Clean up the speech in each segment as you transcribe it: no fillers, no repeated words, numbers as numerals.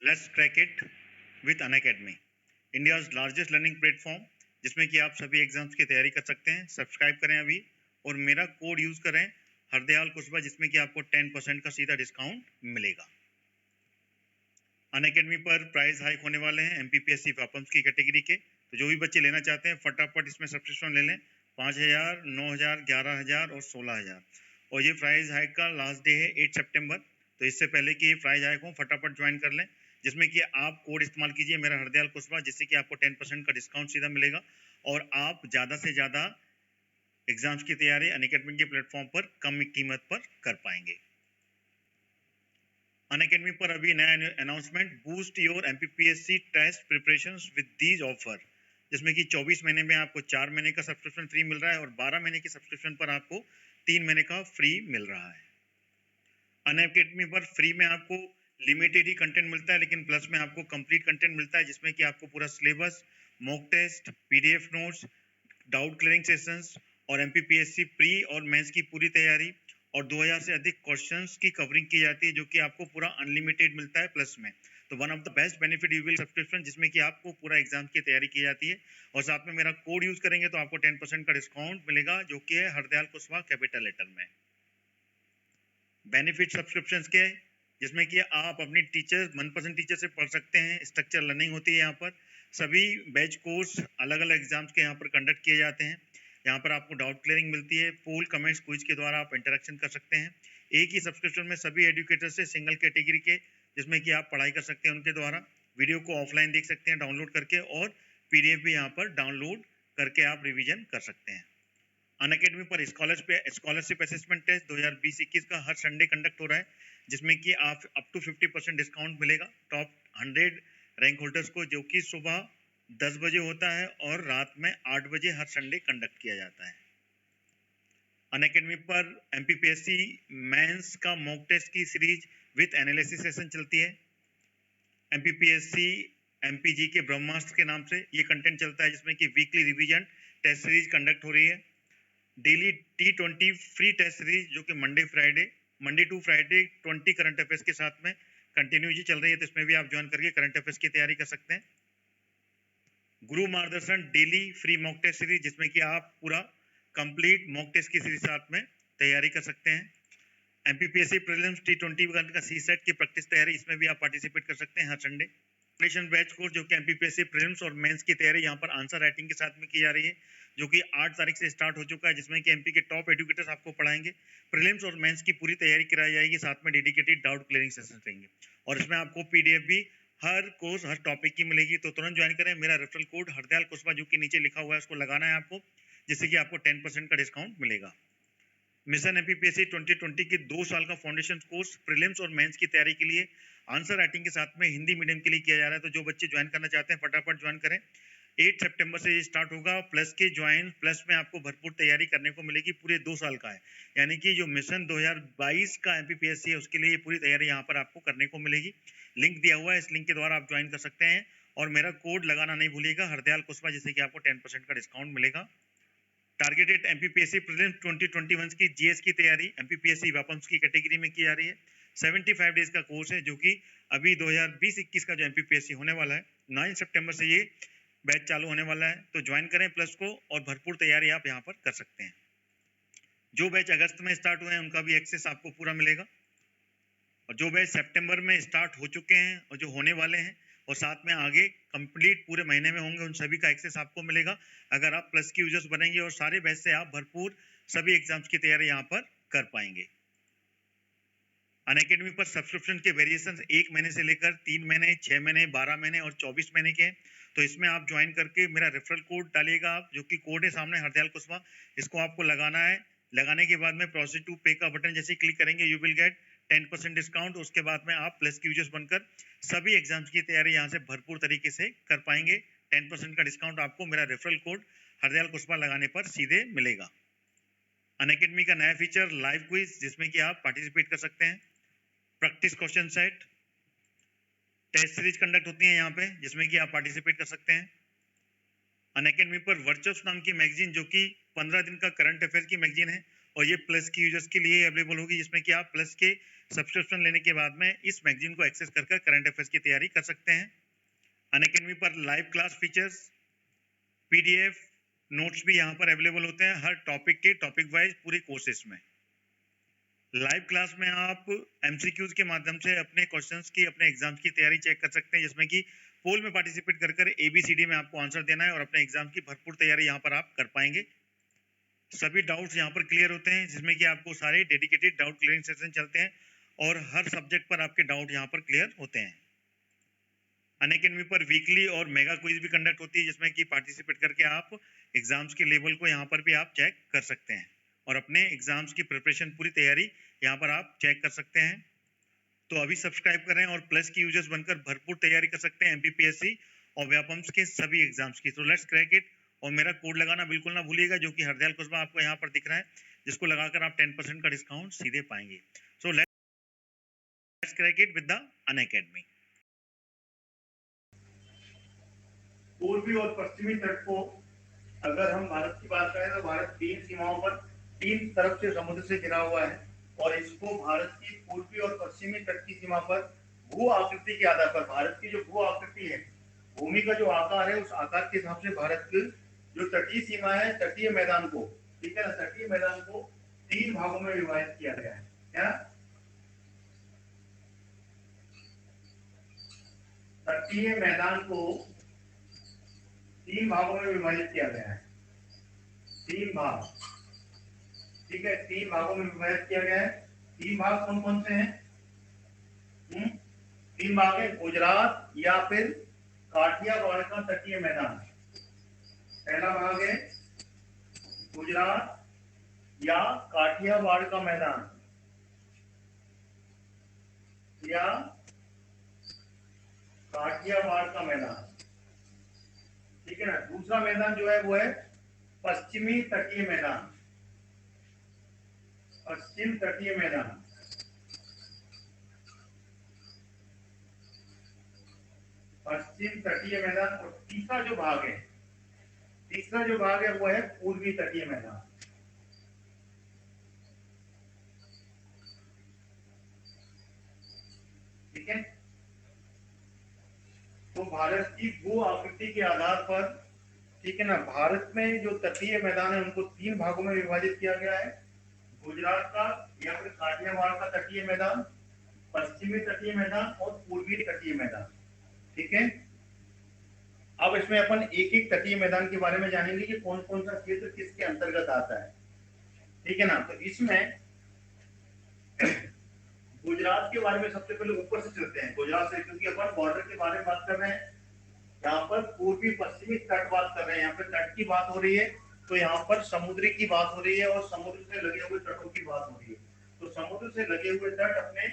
Let's crack it with Unacademy, India's largest learning platform, जिसमें कि आप सभी एग्जाम्स की तैयारी कर सकते हैं। सब्सक्राइब करें अभी और मेरा कोड यूज करें हरदयाल कुशवा, जिसमें कि आपको 10% का सीधा डिस्काउंट मिलेगा। अनअकैडमी पर प्राइस हाइक होने वाले हैं एमपीपीएससी वेपन्स की कैटेगरी के, तो जो भी बच्चे लेना चाहते हैं फटाफट इसमें सब्सक्रिप्शन ले लें। 5,000, 9,000, 11,000 और 16,000, और ये प्राइस हाइक का लास्ट डे है 8 सितंबर। तो इससे पहले कि ये प्राइस हाइक हो फटाफट ज्वाइन कर लें, जिसमें कि आप कोड इस्तेमाल कीजिए मेरा हरदयाल कुशवा, जिससे कि आपको 10% का डिस्काउंट सीधा मिलेगा और आप ज़्यादा से ज़्यादा एग्जाम्स की तैयारी अनअकैडमी के प्लेटफॉर्म पर कम कीमत पर कर पाएंगे। अनअकैडमी पर अभी नया announcement, boost your MPPSC test preparations with these offer, जिसमें कि 24 महीने में आपको 4 महीने का सब्सक्रिप्शन फ्री मिल रहा है और 12 महीने के सब्सक्रिप्शन पर आपको 3 महीने का फ्री मिल रहा है। अनअकैडमी पर फ्री में आपको लिमिटेड ही कंटेंट मिलता है, लेकिन प्लस में आपको कंप्लीट कंटेंट मिलता है, जिसमें कि आपको पूरा syllabus, mock test, PDF notes, doubt clearing sessions और एमपीपीएससी प्री और मेंस की पूरी तैयारी और 2000 से अधिक क्वेश्चंस की कवरिंग की जाती है, जो कि आपको पूरा अनलिमिटेड मिलता है प्लस में। तो one of the best benefit you will subscription, जिसमें कि आपको पूरा एग्जाम की तैयारी की जाती है और साथ में मेरा कोड यूज करेंगे तो आपको 10% का डिस्काउंट मिलेगा, जो कि है हरदयाल कुशवा कैपिटल लेटर में। बेनिफिट सब्सक्रिप्शंस के, जिसमें कि आप अपनी टीचर मनपसंद टीचर से पढ़ सकते हैं। स्ट्रक्चर लर्निंग होती है यहाँ पर, सभी बैच कोर्स अलग अलग एग्जाम्स के यहाँ पर कंडक्ट किए जाते हैं। यहाँ पर आपको डाउट क्लियरिंग मिलती है, पोल कमेंट्स क्विज के द्वारा आप इंटरेक्शन कर सकते हैं। एक ही सब्सक्रिप्शन में सभी एजुकेटर से सिंगल कैटेगरी के, जिसमें कि आप पढ़ाई कर सकते हैं उनके द्वारा, वीडियो को ऑफलाइन देख सकते हैं डाउनलोड करके, और पीडीएफ भी यहाँ पर डाउनलोड करके आप रिविजन कर सकते हैं। अनअकैडमी पर स्कॉलरशिप असेसमेंट टेस्ट 2020-21 का हर संडे कंडक्ट हो रहा है, जिसमें कि आप अप टू 50% डिस्काउंट मिलेगा टॉप 100 रैंक होल्डर्स को, जो कि सुबह 10 बजे होता है और रात में 8 बजे हर संडे कंडक्ट किया जाता है। अनअकैडमी पर एमपीपीएससी मेंस का मॉक टेस्ट की सीरीज विथ एनालिसिस सेशन चलती है। एमपीपीएससी एमपीजी के ब्रह्मास्त्र के नाम से ये कंटेंट चलता है, जिसमें कि weekly revision test series conduct हो रही है। Daily T20 free test series, जो कि Monday to Friday 20 current affairs के साथ में कंटिन्यू जी चल रही है, तो इसमें भी आप ज्वाइन करके करंट अफेयर्स की तैयारी कर सकते हैं। गुरु मार्गदर्शन daily free mock test series, जिसमें कि आप पूरा कंप्लीट मॉक टेस्ट की सीरीज साथ में तैयारी कर सकते हैं। एमपीपीएससी प्रीलिम्स T20 का सी सेट की प्रैक्टिस तैयारी, इसमें भी आप पार्टिसिपेट कर सकते हैं हर संडे। बैच कोर्स, जो कि एमपीपीएससी प्रीलिम्स और मेंस की तैयारी यहाँ पर आंसर राइटिंग के साथ में की जा रही है, जो कि 8 तारीख से स्टार्ट हो चुका है, जिसमें कि एमपी के टॉप एजुकेटर्स आपको पढ़ाएंगे। प्रीलिम्स और मेंस की पूरी तैयारी कराई जाएगी, साथ में डेडिकेटेड डाउट क्लियरिंग सेशन रहेंगे, और इसमें आपको पीडीएफ भी हर कोर्स हर टॉपिक की मिलेगी। तो तुरंत ज्वाइन करें। मेरा रेफरल कोड हरदयाल कुशवा, जो कि नीचे लिखा हुआ है, उसको लगाना है आपको, जिससे कि आपको 10% का डिस्काउंट मिलेगा। मिशन एमपीपीएससी 2020 की 2 साल का फाउंडेशन कोर्स प्रीलिम्स और मेंस की तैयारी के लिए आंसर राइटिंग के साथ में हिंदी मीडियम के लिए किया जा रहा है। तो जो बच्चे ज्वाइन करना चाहते हैं फटाफट ज्वाइन करें। 8 सितंबर से ये स्टार्ट होगा। प्लस में आपको भरपूर तैयारी करने को मिलेगी, पूरे 2 साल का है, यानी कि जो मिशन 2022 का एमपीपीएससी है उसके लिए पूरी तैयारी यहाँ पर आपको करने को मिलेगी। लिंक दिया हुआ है, इस लिंक के द्वारा आप ज्वाइन कर सकते हैं, और मेरा कोड लगाना नहीं भूलिएगा हरदयाल कुशवा, जिससे कि आपको 10% का डिस्काउंट मिलेगा। टारगेटेड एमपीपीएससी प्रीलिम्स 2021 की जीएस की तैयारी एमपीपीएससी वेपन्स की कैटेगरी में की जा रही है। 75 डेज का कोर्स है, जो कि अभी 2020-21 का जो एमपीपीएससी होने वाला है 9 सितंबर से ये बैच चालू होने वाला है। तो ज्वाइन करें प्लस को, और भरपूर तैयारी आप यहाँ पर कर सकते हैं। जो बैच अगस्त में स्टार्ट हुए हैं उनका भी एक्सेस आपको पूरा मिलेगा, और जो बैच सितंबर में स्टार्ट हो चुके हैं और जो होने वाले हैं और साथ में आगे कंप्लीट पूरे महीने में होंगे, उन सभी का एक्सेस आपको मिलेगा अगर आप प्लस की यूजर्स बनेंगे, और सारे बैच से आप भरपूर सभी एग्जाम्स की तैयारी यहाँ पर कर पाएंगे। अनअकैडमी पर सब्सक्रिप्शन के वेरिएशन 1 महीने से लेकर 3 महीने, 6 महीने, 12 महीने और 24 महीने के हैं। तो इसमें आप ज्वाइन करके मेरा रेफरल कोड डालिएगा आप, जो कि कोड है सामने हरदयाल कुशवा, इसको आपको लगाना है। लगाने के बाद में प्रोसीड टू पे का बटन जैसे क्लिक करेंगे, यू विल गेट 10% डिस्काउंट। उसके बाद में आप प्लस की यूजर्स बनकर सभी एग्जाम्स की तैयारी यहाँ से भरपूर तरीके से कर पाएंगे। 10% का डिस्काउंट आपको मेरा रेफरल कोड हरदयाल कुशवा लगाने पर सीधे मिलेगा। अनअकैडमी का नया फीचर लाइव क्विज, जिसमें कि आप पार्टिसिपेट कर सकते हैं। Practice question set test series conduct होती है यहाँ पे, जिसमें कि आप पार्टिसिपेट कर सकते हैं। अनअकैडमी पर वर्चस्व नाम की मैगजीन, जो कि 15 दिन का करंट अफेयर की मैगजीन है, और ये प्लस के यूजर्स के लिए अवेलेबल होगी, जिसमें कि आप प्लस के सब्सक्रिप्शन लेने के बाद में इस मैगजीन को एक्सेस कर करंट अफेयर्स की तैयारी कर सकते हैं। अनअकैडमी पर live class features, PDF, notes भी यहाँ पर अवेलेबल होते हैं हर टॉपिक के, टॉपिक वाइज पूरे कोर्सेज में। लाइव क्लास में आप एमसीक्यूज के माध्यम से अपने क्वेश्चंस की, अपने एग्जाम्स की तैयारी चेक कर सकते हैं, जिसमें कि पोल में पार्टिसिपेट कर ABCD में आपको आंसर देना है और अपने एग्जाम की भरपूर तैयारी यहाँ पर आप कर पाएंगे। सभी डाउट्स यहाँ पर क्लियर होते हैं, जिसमें कि आपको सारे डेडिकेटेड डाउट क्लियरिंग सेशन चलते हैं और हर सब्जेक्ट पर आपके डाउट यहाँ पर क्लियर होते हैं। अनअकैडमी पर वीकली और मेगा क्विज भी कंडक्ट होती है, जिसमें कि पार्टिसिपेट करके आप एग्जाम्स के लेवल को यहाँ पर भी आप चेक कर सकते हैं और अपने एग्जाम्स की प्रिपरेशन, पूरी तैयारी यहाँ पर आप चेक कर सकते हैं। तो अभी सब्सक्राइब करें और प्लस की यूजर्स बनकर भरपूर तैयारी कर सकते हैं MPPSC और व्यापम्स के सभी एग्जाम्स की। तो लेट्स क्रैक इट। और मेरा कोड लगाना बिल्कुल ना भूलिएगा, जो कि हरदयाल कुशवा आपको यहाँ पर दिख रहा है, जिसको लगाकर आप 10% का डिस्काउंट सीधे पाएंगे। So let's crack it with the Unacademy. पूर्वी और पश्चिमी तट को अगर हम भारत की बात करें तो भारत 3 सीमाओं पर 3 तरफ से समुद्र से घिरा हुआ है और इसको भारत की पूर्वी और पश्चिमी तट की सीमा पर भू आकृति के आधार पर, भारत की जो भू आकृति है, भूमि का जो आकार है, उस आकार के हिसाब से भारत की जो तटीय सीमा है, तटीय मैदान को, ठीक है ना, तटीय मैदान को 3 भागों में विभाजित किया गया है। क्या? तटीय मैदान को 3 भागों में विभाजित किया गया है। 3 भाग, ठीक है, 3 भागों में विभाजित किया गया है। 3 भाग कौन कौन से हैं? 3 भाग है गुजरात या फिर काठियावाड़ का तटीय मैदान। पहला भाग है गुजरात या काठियावाड़ का मैदान, या काठियावाड़ का मैदान, ठीक है ना। दूसरा मैदान जो है वो है पश्चिमी तटीय मैदान, पश्चिम तटीय मैदान, पश्चिम तटीय मैदान। और तीसरा जो भाग है, तीसरा जो भाग है वो है पूर्वी तटीय मैदान। ठीक है, तो भारत की भू आकृति के आधार पर, ठीक है ना, भारत में जो तटीय मैदान है उनको 3 भागों में विभाजित किया गया है। गुजरात का या फिर काठियावाड़ का तटीय मैदान, पश्चिमी तटीय मैदान और पूर्वी तटीय मैदान। ठीक है, अब इसमें अपन एक एक तटीय मैदान के बारे में जानेंगे कि कौन कौन सा क्षेत्र किसके अंतर्गत आता है। ठीक है ना, तो इसमें गुजरात के बारे में सबसे पहले ऊपर से चलते हैं, गुजरात से, क्योंकि अपन बॉर्डर के बारे में बात कर रहे हैं। यहाँ पर पूर्वी पश्चिमी तट बात कर रहे हैं, यहाँ पर तट की बात हो रही है, तो यहाँ पर समुद्री की बात हो रही है और समुद्र से लगे हुए तटों की बात हो रही है। तो समुद्र से लगे हुए तट अपने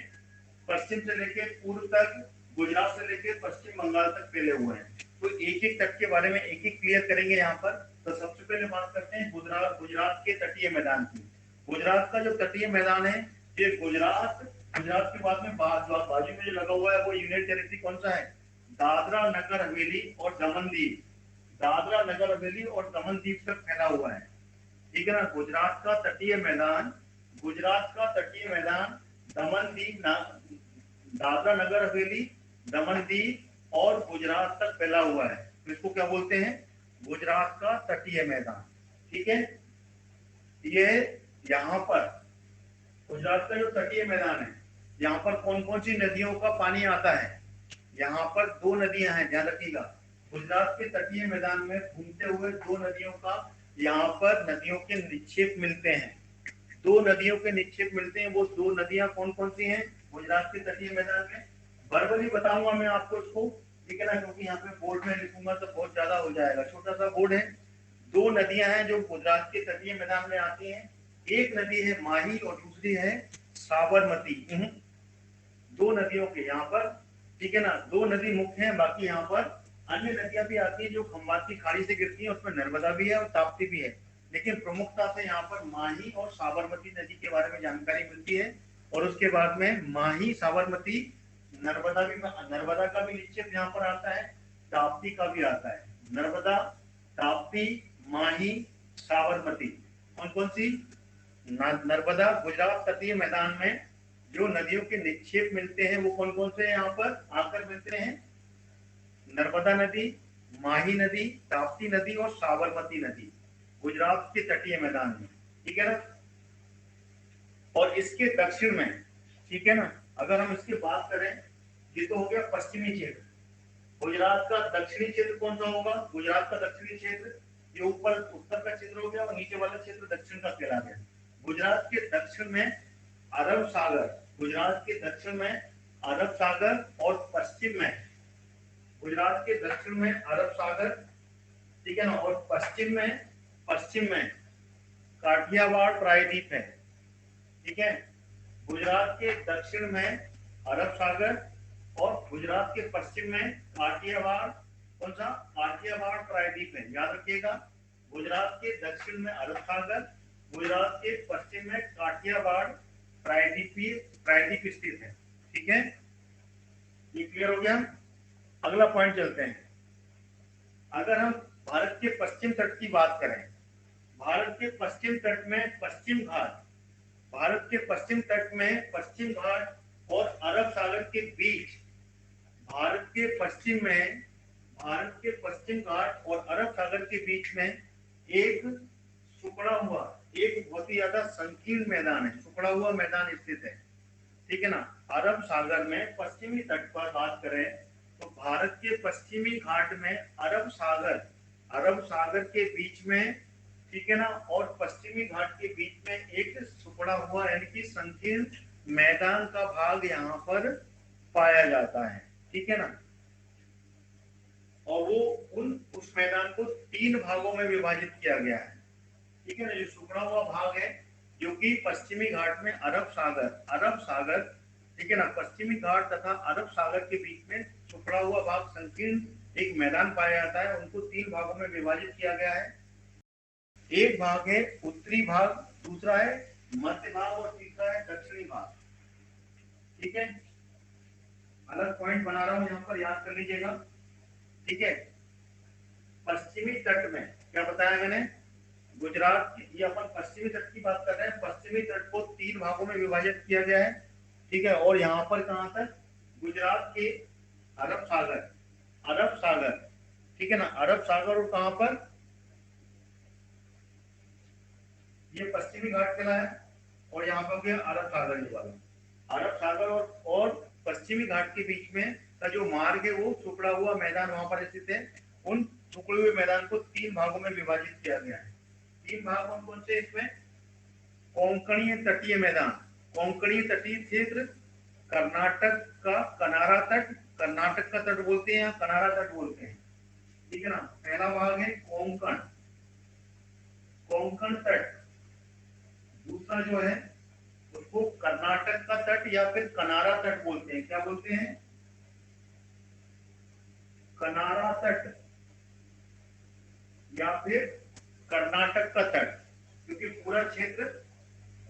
पश्चिम से लेकर पूर्व तक, गुजरात से लेकर पश्चिम बंगाल तक फैले हुए हैं। तो एक एक तट के बारे में एक एक क्लियर करेंगे यहाँ पर। तो सबसे पहले बात करते हैं गुजरात के तटीय मैदान की। गुजरात का जो तटीय मैदान है, ये गुजरात के बाद में बाजू में जो लगा हुआ है वो यूनियन टेरिटरी कौन सा है? दादरा नगर हवेली और दमन दीव, दादरा नगर हवेली और दमन दीव तक फैला हुआ है। ठीक है ना, गुजरात का तटीय मैदान, गुजरात का तटीय मैदान दमन दीव, दादरा नगर हवेली, दमन दीव और गुजरात तक फैला हुआ है। तो इसको क्या बोलते हैं? गुजरात का तटीय मैदान। ठीक है, ये यहाँ पर गुजरात का जो तटीय मैदान है, यहाँ पर कौन कौन सी नदियों का पानी आता है? यहाँ पर 2 नदियां हैं, ध्यान रखिएगा। गुजरात के तटीय मैदान में घूमते हुए 2 नदियों का, यहाँ पर नदियों के निक्षेप मिलते हैं, 2 नदियों के निक्षेप मिलते हैं। वो 2 नदियां कौन कौन सी हैं गुजरात के तटीय मैदान में? वर्बली बताऊंगा मैं आपको इसको, ठीक है ना, क्योंकि यहाँ पे बोर्ड में लिखूंगा तो बहुत ज्यादा हो जाएगा। छोटा सा बोर्ड है। 2 नदियां हैं जो गुजरात के तटीय मैदान में आती हैं। एक नदी है माही और दूसरी है साबरमती। 2 नदियों के यहाँ पर, ठीक है ना, 2 नदी मुख्य हैं, बाकी यहाँ पर अन्य नदियां भी आती हैं जो खंबात की खाड़ी से गिरती हैं, उसमें नर्मदा भी है और ताप्ती भी है, लेकिन प्रमुखता से यहाँ पर माही और साबरमती नदी के बारे में जानकारी मिलती है। और उसके बाद में माही, साबरमती, नर्मदा का भी निक्षेप यहाँ पर आता है, ताप्ती का भी आता है। नर्मदा, ताप्ती, माही, साबरमती, कौन कौन सी? नर्मदा गुजरात तटीय मैदान में जो नदियों के निक्षेप मिलते हैं वो कौन कौन से हैं यहाँ पर आकर मिलते हैं? नर्मदा नदी, माही नदी, ताप्ती नदी और साबरमती नदी गुजरात के तटीय मैदान में, ठीक है ना। और इसके दक्षिण में, ठीक है ना, अगर हम इसकी बात करें, ये तो हो गया पश्चिमी क्षेत्र। गुजरात का दक्षिणी क्षेत्र कौन सा होगा? गुजरात का दक्षिणी क्षेत्र ये ऊपर उत्तर का क्षेत्र हो गया और नीचे वाला क्षेत्र दक्षिण का कहला गया। गुजरात के दक्षिण में अरब सागर, गुजरात के दक्षिण में अरब सागर और पश्चिम में, गुजरात के दक्षिण में अरब सागर, ठीक है ना, और पश्चिम में काठियावाड़ प्रायद्वीप है, ठीक है। गुजरात के दक्षिण में अरब सागर और गुजरात के पश्चिम में काठियावाड़, कौन सा? काठियावाड़ प्रायद्वीप है, याद रखिएगा। गुजरात के दक्षिण में अरब सागर, गुजरात के पश्चिम में काठियावाड़ प्रायद्वीप स्थित है, ठीक है। ये क्लियर हो गया। अगला पॉइंट चलते हैं। अगर हम भारत के पश्चिम तट की बात करें, भारत के पश्चिम तट में पश्चिम घाट, भारत के पश्चिम तट में पश्चिम घाट और अरब सागर के बीच, भारत के पश्चिम घाट और अरब सागर के बीच में एक सुखड़ा हुआ, एक बहुत ही ज्यादा संकीर्ण मैदान है, सुखड़ा हुआ मैदान स्थित है, ठीक है ना। अरब सागर में पश्चिमी तट पर बात करें तो भारत के पश्चिमी घाट में अरब सागर के बीच में, ठीक है ना, और पश्चिमी घाट के बीच में एक सुखड़ा हुआ यानी कि संकीर्ण मैदान का भाग यहाँ पर पाया जाता है, ठीक है ना। और वो उस मैदान को 3 भागों में विभाजित किया गया है, ठीक है ना। जो सुखड़ा हुआ भाग है जो कि पश्चिमी घाट में अरब सागर, ठीक है ना, पश्चिमी घाट तथा अरब सागर के बीच में सुखड़ा हुआ भाग संकीर्ण एक मैदान पाया जाता है, उनको 3 भागों में विभाजित किया गया है। एक भाग है उत्तरी भाग, दूसरा है मध्य भाग और तीसरा है दक्षिणी भाग, ठीक है। अलग पॉइंट बना रहा हूं यहाँ पर, याद कर लीजिएगा, ठीक है। पश्चिमी तट में क्या बताया मैंने? गुजरात की, ये अपन पश्चिमी तट की बात कर रहे हैं, पश्चिमी तट को 3 भागों में विभाजित किया गया है, ठीक है। और यहाँ पर कहां तक? गुजरात के अरब सागर, ठीक है ना, अरब सागर और कहां पर? ये पश्चिमी घाट कहलाया है और यहाँ पर गया अरब सागर, ये वाला अरब सागर और पश्चिमी घाट के बीच में का जो मार्ग है वो सुखड़ा हुआ मैदान वहां पर स्थित है। उन सुखड़े हुए मैदान को 3 भागों में विभाजित किया गया है। 3 भाग कौन कौन से इसमें? कोंकणीय तटीय मैदान, कोंकणीय तटीय क्षेत्र, कर्नाटक का कनारा तट, कर्नाटक का तट बोलते हैं या कनारा तट बोलते हैं, ठीक है ना। पहला भाग है कोंकण तट, दूसरा जो है उसको कर्नाटक का तट या फिर कनारा तट बोलते हैं। क्या बोलते हैं? कनारा तट या फिर कर्नाटक का तट, क्योंकि पूरा क्षेत्र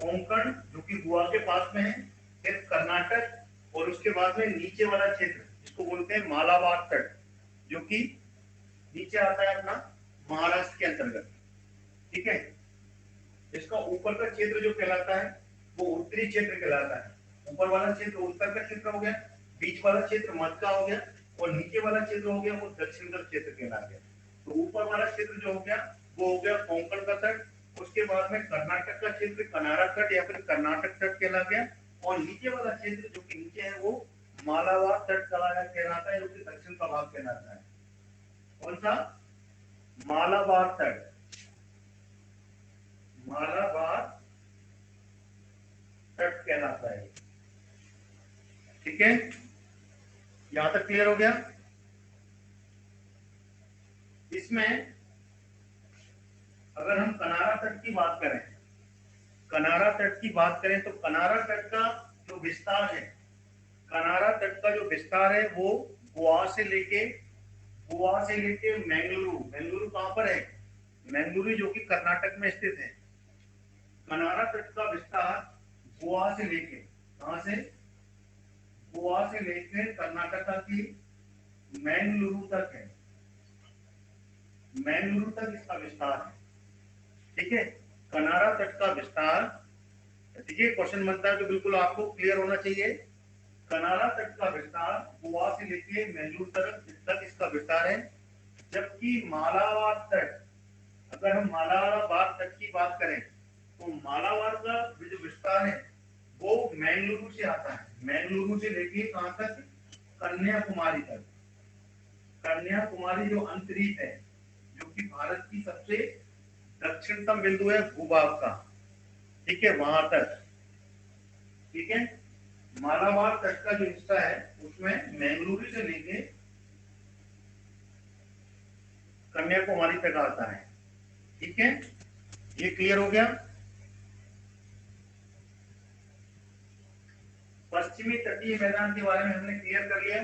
कोंकण जो कि गोवा के पास में है, फिर कर्नाटक और उसके बाद में नीचे वाला क्षेत्र जिसको बोलते हैं मालाबार तट, जो कि नीचे आता है अपना महाराष्ट्र के अंतर्गत, ठीक है। इसका ऊपर का क्षेत्र जो कहलाता है वो उत्तरी क्षेत्र कहलाता है। ऊपर वाला क्षेत्र उत्तर का क्षेत्र हो गया, बीच वाला क्षेत्र मध्य का हो गया और नीचे वाला क्षेत्र हो गया वो दक्षिण का क्षेत्र कहला गया। तो ऊपर वाला क्षेत्र जो हो गया वो हो गया कोंकण का तट, उसके बाद में कर्नाटक का क्षेत्र कनारा तट या फिर कर्नाटक तट कहला गया, और नीचे वाला क्षेत्र जो कि नीचे है वो मालाबार तट कहलाता है, जो कि दक्षिण का भाग कहलाता है। कौन सा? मालाबार तट, मालाबार तट कहलाता है, ठीक है। यहां तक क्लियर हो गया। इसमें अगर हम कनारा तट की बात करें, कनारा तट की बात करें तो कनारा तट का जो विस्तार है, कनारा तट का जो विस्तार है वो गोवा से लेके मैंगलुरु, मैंगलुरु कहां पर है? मैंगलुरु जो कि कर्नाटक में स्थित है। कनारा तट का विस्तार गोवा से लेके, कहां से? गोवा से लेकर कर्नाटक की मैंगलुरु तक है, मैंगलुरु तक इसका विस्तार है, ठीक है। कनारा तट का विस्तार ठीक है, क्वेश्चन बनता है तो बिल्कुल आपको क्लियर होना चाहिए। कनारा तट का विस्तार गोवा से लेके मैंगलोर तक इसका विस्तार है, जबकि मालाबार तट, अगर हम मालाबार तट की बात करें तो मालाबार का जो विस्तार है वो मैंगलुरु से आता है, मैंगलुरु से लेके कहां तक, कन्याकुमारी तक। कन्याकुमारी जो अंतरिक्ष है, जो कि भारत की सबसे दक्षिणतम बिंदु है भूभाग का, ठीक है, वहां तक। ठीक है, मालाबार तट का जो हिस्सा है उसमें मैंगलुरु से लेके कन्याकुमारी तक आता है। ठीक है, ये क्लियर हो गया। पश्चिमी तटीय मैदान के बारे में हमने क्लियर कर लिया।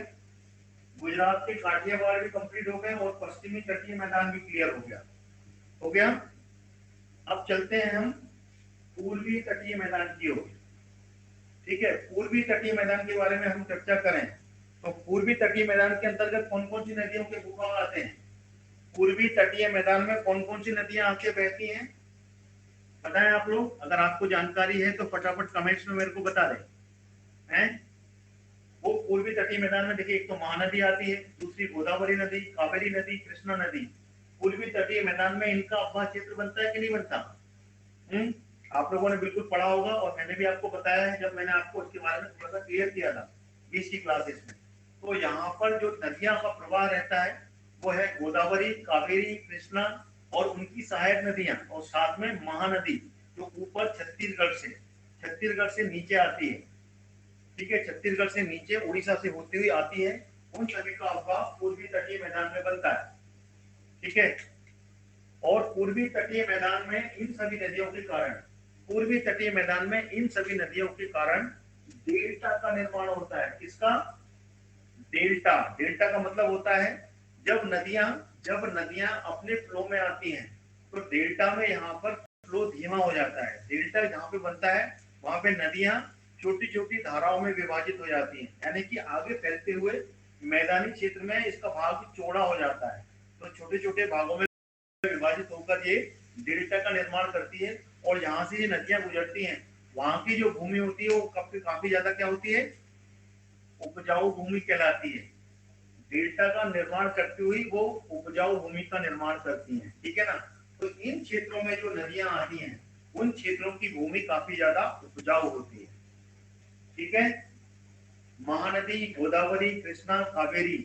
गुजरात के काठियावाड़ भी कंप्लीट हो गए और पश्चिमी तटीय मैदान भी क्लियर हो गया। हो गया। अब चलते हैं हम पूर्वी तटीय मैदान की ओर। ठीक है, पूर्वी तटीय मैदान के बारे में हम चर्चा करें तो पूर्वी तटीय मैदान के अंतर्गत कौन कौन सी नदियों के भूभाग आते हैं? पूर्वी तटीय मैदान में कौन कौन सी नदियां आके बहती हैं, बताएं आप लोग। अगर आपको जानकारी है तो फटाफट कमेंट्स में मेरे को बता दें। हैं, वो पूर्वी तटीय मैदान में देखिए, एक तो महानदी आती है, दूसरी गोदावरी नदी, कावेरी नदी, कृष्णा नदी। पूर्वी तटीय मैदान में इनका आवास क्षेत्र बनता है कि नहीं बनता? आप लोगों ने बिल्कुल पढ़ा होगा और मैंने भी आपको बताया है जब मैंने आपको इसके बारे में थोड़ा सा क्लियर किया था 20 की क्लासेस में। तो यहाँ पर जो नदियां का प्रवाह रहता है वो है गोदावरी, कावेरी, कृष्णा और उनकी सहायक नदियां, और साथ में महानदी जो ऊपर छत्तीसगढ़ से नीचे आती है। ठीक है, छत्तीसगढ़ से नीचे उड़ीसा से होती हुई आती है, उन सभी का आवास पूर्वी तटीय मैदान में बनता है। ठीक है, और पूर्वी तटीय मैदान में इन सभी नदियों के कारण, पूर्वी तटीय मैदान में इन सभी नदियों के कारण डेल्टा का निर्माण होता है। किसका? डेल्टा। डेल्टा का मतलब होता है जब नदियां अपने फ्लो में आती हैं तो डेल्टा में यहाँ पर फ्लो धीमा हो जाता है। डेल्टा जहाँ पे बनता है वहां पे नदियां छोटी छोटी धाराओं में विभाजित हो जाती हैं, यानी कि आगे फैलते हुए मैदानी क्षेत्र में इसका भाग चौड़ा हो जाता है, तो छोटे छोटे भागों में विभाजित होकर ये डेल्टा का निर्माण करती है। और यहाँ से ये नदियां गुजरती हैं, वहां की जो भूमि होती है वो काफी ज्यादा क्या होती है, उपजाऊ भूमि कहलाती है। डेल्टा का निर्माण करती हुई वो उपजाऊ भूमि का निर्माण करती हैं। ठीक है ना, तो इन क्षेत्रों में जो नदियां आती हैं उन क्षेत्रों की भूमि काफी ज्यादा उपजाऊ होती है। ठीक है, महानदी, गोदावरी, कृष्णा, कावेरी,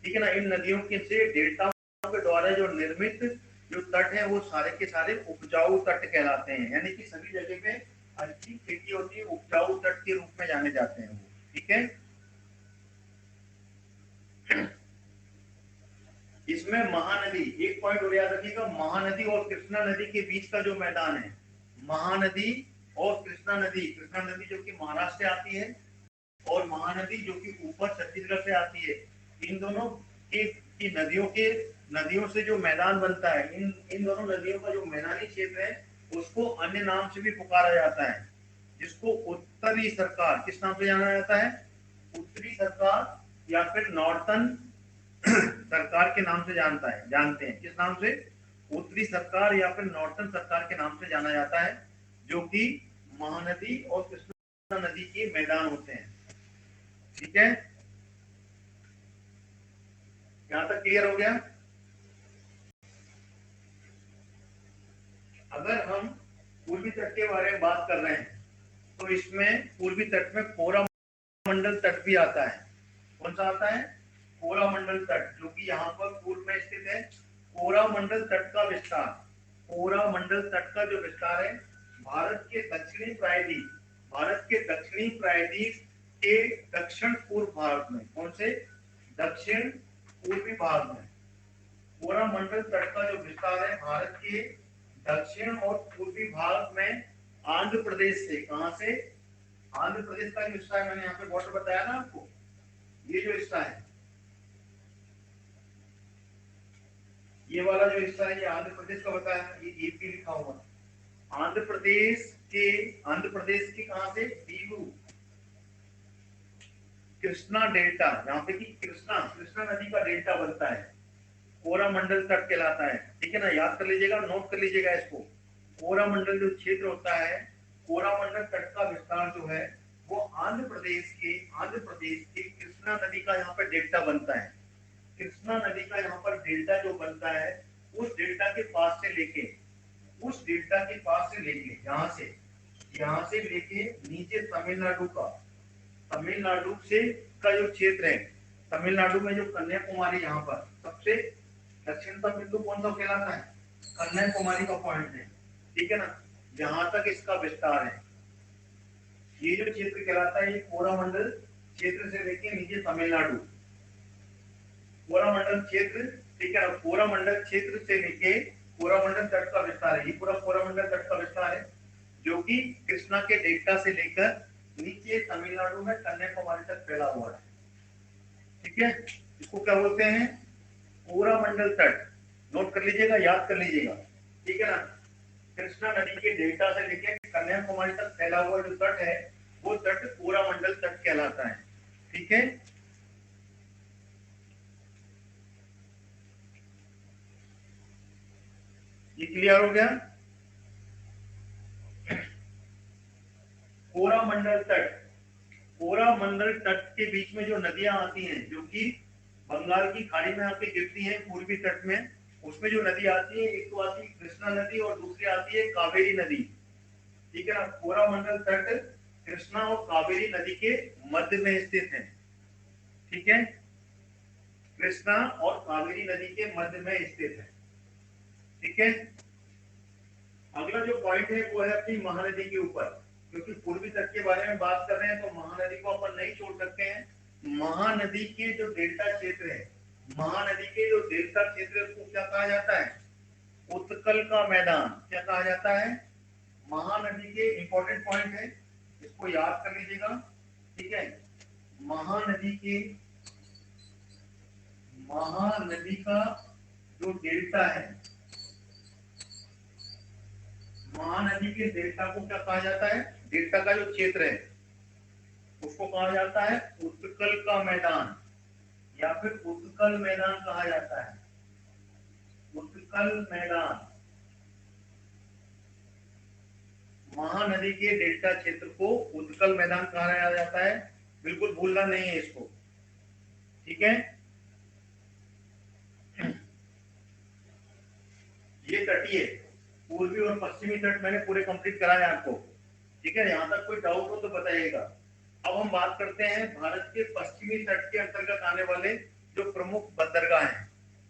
ठीक है ना, इन नदियों के से डेल्टा के द्वारा जो निर्मित जो तट है वो सारे के सारे उपजाऊ तट कहलाते हैं, यानी कि सभी जगह पे अच्छी खेती होती है, उपजाऊ तट के रूप में जाने जाते हैं वो। ठीक है, इसमें महानदी, एक पॉइंट और याद रखिएगा, महानदी और कृष्णा नदी के बीच का जो मैदान है, महानदी और कृष्णा नदी जो कि महाराष्ट्र से आती है और महानदी जो कि ऊपर छत्तीसगढ़ से आती है, इन दोनों की नदियों से जो मैदान बनता है, इन दोनों नदियों का जो मैदानी क्षेत्र है उसको अन्य नाम से भी पुकारा जाता है, जिसको उत्तरी सरकार, किस नाम से जाना जाता है? उत्तरी सरकार या फिर नॉर्थन सरकार के नाम से जानते हैं। किस नाम से? उत्तरी सरकार या फिर नॉर्थन सरकार के नाम से जाना जाता है, जो कि महानदी और कृष्णा नदी के मैदान होते हैं। ठीक है, यहां तक क्लियर हो गया। अगर हम पूर्वी तट के बारे में बात कर रहे हैं तो इसमें पूर्वी तट में कोरामंडल तट भी आता है। कौन सा आता है? कोरामंडल तट, जो कि यहाँ पर पूर्व में स्थित है। कोरामंडल तट का विस्तार, कोरामंडल तट का जो विस्तार है भारत के दक्षिणी प्रायद्वीप के दक्षिण पूर्व भाग में, कौन से? दक्षिण पूर्वी भाग में कोरामंडल तट का जो विस्तार है भारत के दक्षिण और पूर्वी भाग में आंध्र प्रदेश से, कहां से? आंध्र प्रदेश का जो हिस्सा है, मैंने यहाँ पे बॉर्डर बताया ना आपको, ये जो हिस्सा है, ये वाला जो हिस्सा है ये आंध्र प्रदेश का बताया, ये यूपी लिखा हुआ। आंध्र प्रदेश के कहां से? दीवू, कृष्णा डेल्टा, यहाँ पे की कृष्णा नदी का डेल्टा बनता है, कोरामंडल तट कहलाता है। ठीक है ना, याद कर लीजिएगा, नोट कर लीजिएगा इसको। कोरामंडल जो क्षेत्र होता है कोरामंडल तट का विस्तार जो है वो आंध्र प्रदेश के कृष्णा नदी का यहाँ पर डेल्टा बनता है। कृष्णा नदी का यहाँ पर डेल्टा जो बनता है उस डेल्टा के पास से लेके यहाँ से लेके नीचे तमिलनाडु से का जो क्षेत्र है, तमिलनाडु में जो कन्याकुमारी यहाँ पर सबसे दक्षिणतम बिंदु कौन सा कहलाता है, कन्याकुमारी का पॉइंट है, ठीक है ना, जहां तक इसका विस्तार है ये जो क्षेत्र कहलाता है ये कोरामंडल क्षेत्र से लेके नीचे तमिलनाडु, कोरामंडल क्षेत्र, ठीक है ना, कोरामंडल क्षेत्र से लेके कोरामंडल तट का विस्तार है, ये पूरा कोरामंडल तट का विस्तार है जो कि कृष्णा के डेल्टा से लेकर नीचे तमिलनाडु में कन्याकुमारी तक फैला हुआ है, ठीक है। इसको क्या बोलते हैं, कोरामंडल तट, नोट कर लीजिएगा, याद कर लीजिएगा, ठीक है ना। कृष्णा नदी के डेल्टा से लेकर कन्याकुमारी तक फैला हुआ जो तट है वो तट कोरामंडल तट कहलाता है, ठीक है। ये क्लियर हो गया। कोरामंडल तट के बीच में जो नदियां आती हैं जो कि बंगाल की खाड़ी में आके गिरती हैं पूर्वी तट में, उसमें जो नदी आती है एक तो आती है कृष्णा नदी और दूसरी आती है कावेरी नदी, ठीक है ना। कोरामंडल तट कृष्णा और कावेरी नदी के मध्य में स्थित है, ठीक है, कृष्णा और कावेरी नदी के मध्य में स्थित है, ठीक है। अगला जो पॉइंट है वो है अपनी महानदी के ऊपर, क्योंकि पूर्वी तट के बारे में बात कर रहे हैं तो महानदी को अपन नहीं छोड़ सकते हैं। महानदी के जो डेल्टा क्षेत्र है, महानदी के जो डेल्टा क्षेत्र है उसको क्या कहा जाता है, उत्कल का मैदान, क्या कहा जाता है, महानदी के इंपॉर्टेंट पॉइंट है, इसको याद कर लीजिएगा, ठीक है। महानदी का जो डेल्टा है, महानदी के डेल्टा को क्या कहा जाता है, डेल्टा का जो क्षेत्र है उसको कहा जाता है उत्कल का मैदान या फिर उत्कल मैदान कहा जाता है, उत्कल मैदान। महानदी के डेल्टा क्षेत्र को उत्कल मैदान कहा जाता है, बिल्कुल भूलना नहीं है इसको, ठीक है। ये तटीय पूर्वी और पश्चिमी तट मैंने पूरे कंप्लीट कराए आपको, ठीक है। यहाँ तक कोई डाउट हो तो बताइएगा। अब हम बात करते हैं भारत के पश्चिमी तट के अंतर्गत आने वाले जो प्रमुख बंदरगाह हैं,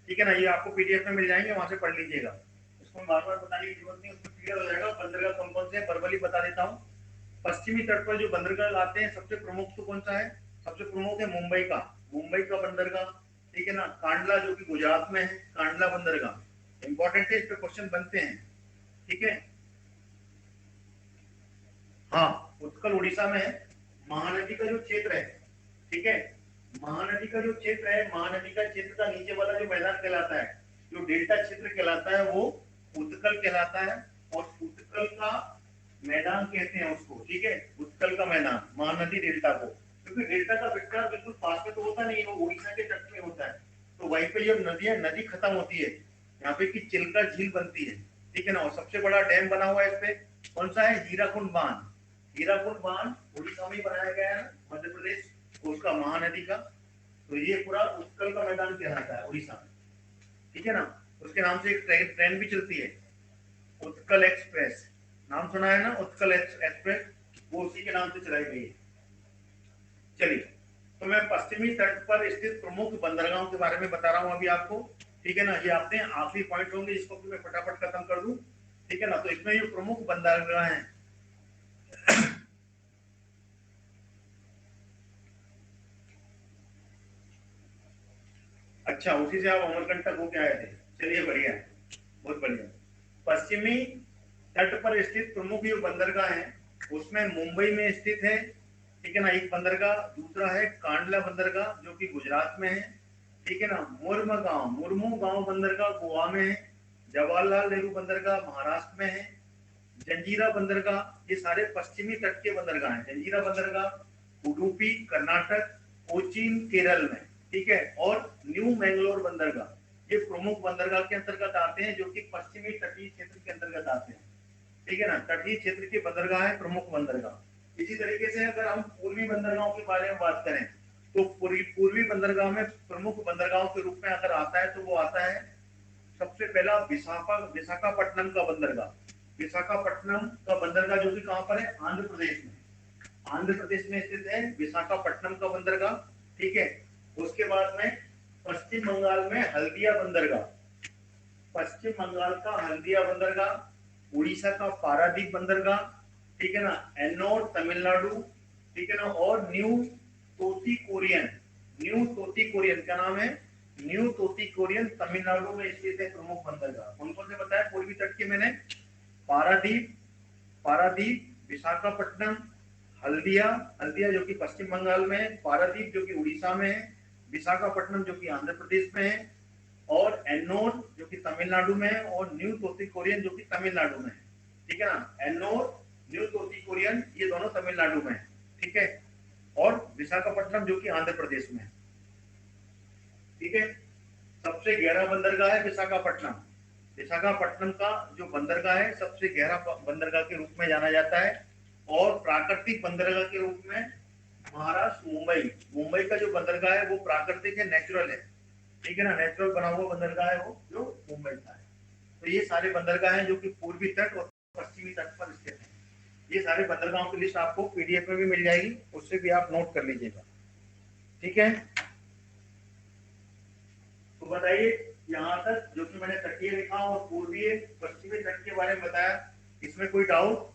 ठीक है ना, ये आपको पीडीएफ में मिल जाएंगे, वहां से पढ़ लीजिएगा, इसको बार बार बताने की जरूरत नहीं, उसमें क्लियर हो जाएगा। बंदरगाह कौन कौन से हैं वर्बली बता देता हूँ। पश्चिमी तट पर जो बंदरगाह आते हैं सबसे प्रमुख तो कौन सा है, सबसे प्रमुख है मुंबई का बंदरगाह, ठीक है ना। कांडला जो कि गुजरात में है, कांडला बंदरगाह इंपॉर्टेंट है, इस पे क्वेश्चन बनते हैं, ठीक है। हाँ, उत्कल उड़ीसा में है। महानदी का जो क्षेत्र है, ठीक है, महानदी का जो क्षेत्र है, महानदी का क्षेत्र का नीचे वाला जो मैदान कहलाता है, जो डेल्टा क्षेत्र कहलाता है वो उत्कल कहलाता है, और उत्कल का मैदान कहते हैं उसको, ठीक है, उत्कल का मैदान महानदी डेल्टा को, क्योंकि डेल्टा का विस्तार बिल्कुल पास में तो होता नहीं है, वो उड़ीसा के तट में होता है, तो वहीं पे जब नदी खत्म होती है यहाँ पे की चिल्का झील बनती है, ठीक है ना। और सबसे बड़ा डैम बना हुआ है इस पे, कौन सा है, हीराकुंड बांध। हीराकुंड बांध उड़ीसा में बनाया गया है, मध्य प्रदेश, उसका महानदी का, तो ये पूरा उत्कल का मैदान कहलाता है उड़ीसा में, ठीक है ना। उसके नाम से एक ट्रेन भी चलती है, उत्कल एक्सप्रेस, नाम सुना है ना, उत्कल एक्सप्रेस, वो उसी के नाम से चलाई गई है। चलिए, तो मैं पश्चिमी तट पर स्थित प्रमुख बंदरगाहों के बारे में बता रहा हूँ अभी आपको, ठीक है ना। ये आपने आखिरी पॉइंट होंगे जिसको मैं फटाफट खत्म कर दूं, ठीक है ना। तो इसमें जो प्रमुख बंदरगाह हैं, अच्छा उसी से आप अमरकंटक होके आए थे, चलिए बढ़िया, बहुत बढ़िया। पश्चिमी तट पर स्थित प्रमुख जो बंदरगाह है उसमें मुंबई में स्थित है, ठीक है ना, एक बंदरगाह। दूसरा है कांडला बंदरगाह जो कि गुजरात में है, ठीक है ना। मुर्मू गांव बंदरगाह गोवा में है। जवाहरलाल नेहरू बंदरगाह महाराष्ट्र में है। जंजीरा बंदरगाह, ये सारे पश्चिमी तट के बंदरगाह हैं। जंजीरा बंदरगाह उडुपी कर्नाटक, कोचीन केरल में, ठीक है। और न्यू मैंगलोर बंदरगाह ये प्रमुख बंदरगाह के अंतर्गत आते हैं जो कि पश्चिमी तटीय क्षेत्र के अंतर्गत आते हैं, ठीक है ना, तटीय क्षेत्र की बंदरगाह है प्रमुख बंदरगाह। इसी तरीके से अगर हम पूर्वी बंदरगाहों के बारे में बात करें तो पूर्वी बंदरगाह में प्रमुख बंदरगाहों के रूप में अगर आता है तो वो आता है सबसे पहला विशाखापट्टनम का बंदरगाह। विशाखापट्टनम का बंदरगाह जो कि कहां पर है, आंध्र प्रदेश में। आंध्र प्रदेश में स्थित है विशाखापट्टनम का बंदरगाह, ठीक है। उसके बाद में पश्चिम बंगाल में हल्दिया बंदरगाह, पश्चिम बंगाल का हल्दिया बंदरगाह, उड़ीसा का पारादीप बंदरगाह, ठीक है ना, एन्नोर तमिलनाडु, ठीक है ना, और न्यू तोतीकोरिन क्या नाम है, न्यू तोतीकोरिन तमिलनाडु में स्थित है प्रमुख बंदरगाह। कौन कौन से बताया पूर्वी तट के मैंने, पारादीप, विशाखापट्टनम, हल्दिया, हल्दिया जो कि पश्चिम बंगाल में है, पारादीप जो कि उड़ीसा में है, विशाखापट्टनम जो कि आंध्र प्रदेश में है, और एन्नोर जो कि तमिलनाडु में है, और न्यू तोतीकोरिन जो कि तमिलनाडु में है, ठीक है ना। एन्नोर, न्यू तोतीकोरिन ये दोनों तमिलनाडु में है, ठीक है, और विशाखापट्टनम जो कि आंध्र प्रदेश में है, ठीक है। सबसे गहरा बंदरगाह है विशाखापट्टनम। विशाखापट्टनम का जो बंदरगाह है सबसे गहरा बंदरगाह के रूप में जाना जाता है, और प्राकृतिक बंदरगाह के रूप में महाराष्ट्र मुंबई का जो बंदरगाह है वो प्राकृतिक है, नेचुरल है, ठीक है ना, नेचुरल बना हुआ बंदरगाह है वो जो मुंबई का है। तो ये सारे बंदरगाह हैं जो कि पूर्वी तट और पश्चिमी तट पर स्थित हैं। ये सारे बंदरगाहों की लिस्ट आपको पीडीएफ में भी मिल जाएगी, उससे भी आप नोट कर लीजिएगा, ठीक है। तो बताइए यहाँ तक जो कि मैंने तटीय लिखा और पूर्वी पश्चिमी तट के बारे में बताया, इसमें कोई डाउट?